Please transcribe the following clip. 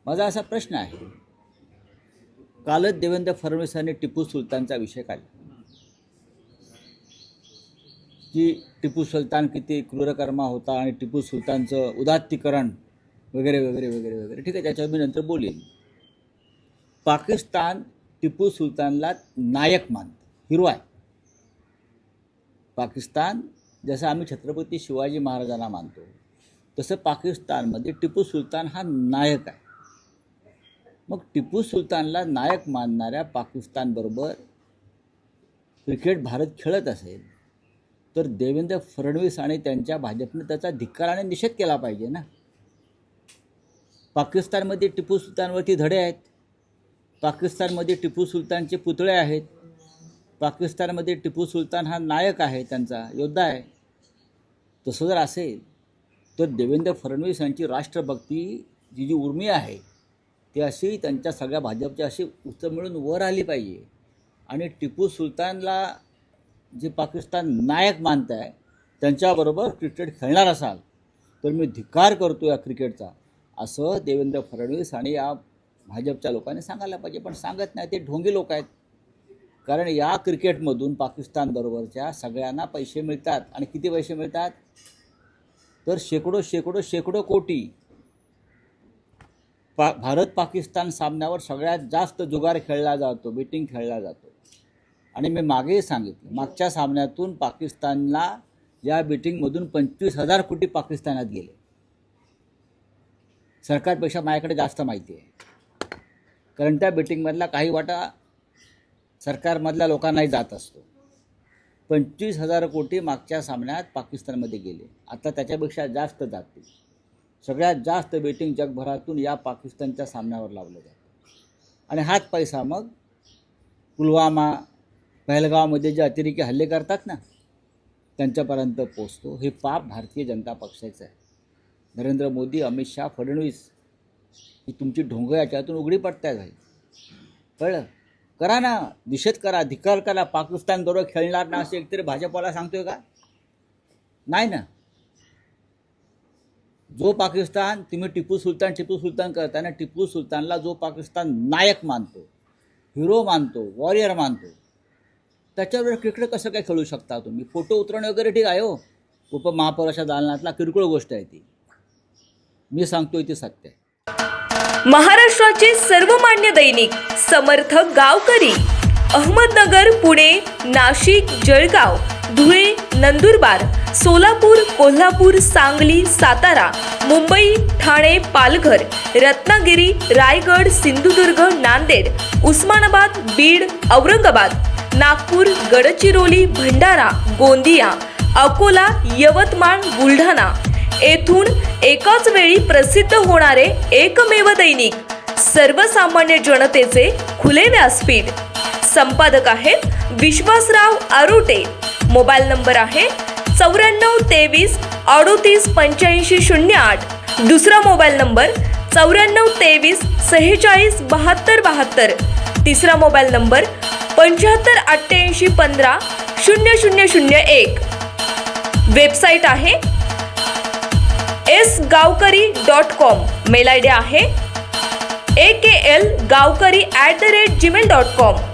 माझा असा प्रश्न आहे, कालच देवेंद्र फडणवीसांनी टिपू सुलतानचा विषय काढला की टिपू सुलतान किती क्रूरकर्मा होता आणि टिपू सुलतानचं उदात्तीकरण वगैरे वगैरे वगैरे वगैरे. ठीक आहे, त्याच्यावर मी नंतर बोलेन. पाकिस्तान टिपू सुलतानला नायक मानतं, हिरो आहे. पाकिस्तान जसं आम्ही छत्रपती शिवाजी महाराजांना मानतो तसं पाकिस्तानमध्ये टिपू सुलतान हा नायक आहे. मग टिपू सुलतानला नायक मानणाऱ्या पाकिस्तानबरोबर क्रिकेट भारत खेळत असेल तर देवेंद्र फडणवीस आणि त्यांच्या भाजपने त्याचा धिक्काराने निषेध केला पाहिजे ना. पाकिस्तानमध्ये टिपू सुलतानवरती धडे आहेत, पाकिस्तानमध्ये टिपू सुलतानचे पुतळे आहेत, पाकिस्तानमध्ये टिपू सुलतान हा नायक आहे, त्यांचा योद्धा आहे. तसं जर असेल तर देवेंद्र फडणवीस यांची राष्ट्रभक्ती जी उर्मी आहे ती अशी त्यांच्या सगळ्या भाजपच्या अशी उच्च मिळून वर आली पाहिजे. आणि टिपू सुलतानला जे पाकिस्तान नायक मानत आहे त्यांच्याबरोबर क्रिकेट खेळणार असाल तर मी धिक्कार करतो या क्रिकेटचा, असं देवेंद्र फडणवीस आणि या भाजपच्या लोकांनी सांगायला पाहिजे. पण सांगत नाही, ते ढोंगी लोक आहेत. कारण या क्रिकेटमधून पाकिस्तानबरोबरच्या सगळ्यांना पैसे मिळतात. आणि किती पैसे मिळतात तर शेकडो कोटी. भारत पाकिस्तान सामन्यावर सगळ्यात जास्त जुगार खेळला जातो, बेटिंग खेळला जातो. आणि मी मागेही सांगितलं, मागच्या सामन्यातून पाकिस्तानला या बेटिंगमधून 25,000 कोटी पाकिस्तानात गेले. सरकारपेक्षा माझ्याकडे जास्त माहिती आहे, कारण त्या बेटिंगमधला काही वाटा सरकारमधल्या लोकांनाही जात असतो. 25,000 कोटी मागच्या सामन्यात पाकिस्तानमध्ये गेले. आता त्याच्यापेक्षा जास्त जातील. सगळ्यात जास्त बेटिंग जगभरातून या पाकिस्तानच्या सामन्यावर लावलं जातं. आणि हाच पैसा मग पुलवामा, पहलगावमध्ये जे अतिरेकी हल्ले करतात ना त्यांच्यापर्यंत पोचतो. हे पाप भारतीय जनता पक्षाचं आहे. नरेंद्र मोदी, अमित शाह, फडणवीस ही तुमची ढोंग याच्यातून उघडी पडताय भाई. कळलं? करा ना, निषेध करा, धिक्कार करा. पाकिस्तानबरोबर खेळणार ना असं एकतरी भाजपवाला सांगतोय का? नाही ना. जो पाकिस्तान तुम्ही टिपू सुलतान करताना टिपू सुलतानला जो पाकिस्तान नायक मानतो, हिरो मानतो, वॉरियर मानतो, त्याच्यावर क्रिकेट कसं काय खेळू शकता तुम्ही? फोटो उतरवणे वगैरे ठीक आहे हो, उपमहापौराच्या दालनातला किरकोळ गोष्ट आहे ती. मी सांगतोय ती सत्य आहे. महाराष्ट्राचे सर्वमान्य दैनिक समर्थ गावकरी, अहमदनगर, पुणे, नाशिक, जळगाव, धुळे, नंदुरबार, सोलापूर, कोल्हापूर, सांगली, सातारा, मुंबई, ठाणे, पालघर, रत्नागिरी, रायगड, सिंधुदुर्ग, नांदेड, उस्मानाबाद, बीड, औरंगाबाद, नागपूर, गडचिरोली, भंडारा, गोंदिया, अकोला, यवतमाळ, बुलढाणा येथून एकाच वेळी प्रसिद्ध होणारे एकमेव दैनिक, सर्वसामान्य जनतेचे खुले व्यासपीठ. संपादक आहेत विश्वासराव आरोटे. मोबाईल नंबर आहे 94 23 38 85 08. दुसरा मोबाईल नंबर 94 23 46 72 72. तिसरा मोबाईल नंबर 75 88 15 0001. वेबसाईट आहे sgavkari.com. मेल आय डी आहे aklgavkari@gmail.com.